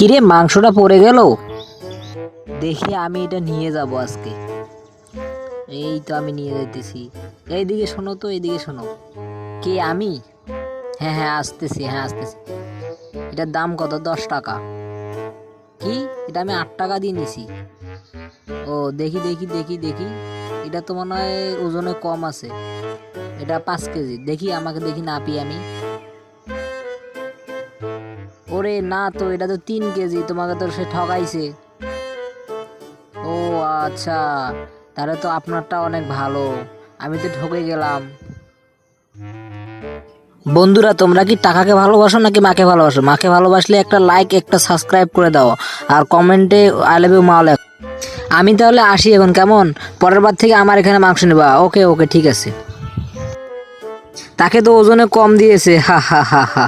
কিরে মাংসটা পড়ে গেল, দেখি আমি এটা নিয়ে যাব আজকে। এই তো আমি নিয়ে যাইতেছি। এইদিকে শোনো তো, এইদিকে শোনো। কে আমি? হ্যাঁ হ্যাঁ আসতেছি, হ্যাঁ আসতেছি। এটার দাম কত? 10 টাকা। কি? এটা আমি 8 টাকা দিয়ে নিছি। ও দেখি দেখি দেখি দেখি, এটা তো মনে হয় ওজনে কম আছে। এটা 5 কেজি। দেখি আমাকে দেখি নাপি আমি। ওরে না তো, এটা তো 3 কেজি। তোমাকে তো সে ঠকাইছে। ও আচ্ছা, তাহলে তো আপনারটা অনেক ভালো, আমি তো ঠকে গেলাম। বন্ধুরা, তোমরা কি টাকাকে ভালোবাসো নাকি মাকে ভালোবাসো? মাকে ভালোবাসলে একটা লাইক, একটা সাবস্ক্রাইব করে দাও, আর কমেন্টে আই লাভ ইউ মা লেখো। আমি তাহলে আসি এখন, কেমন? পরের বার থেকে আমার এখানে মাংস নেবা। ওকে ওকে, ঠিক আছে। তাকে তো ওজনে কম দিয়েছে, হা হা হা হা।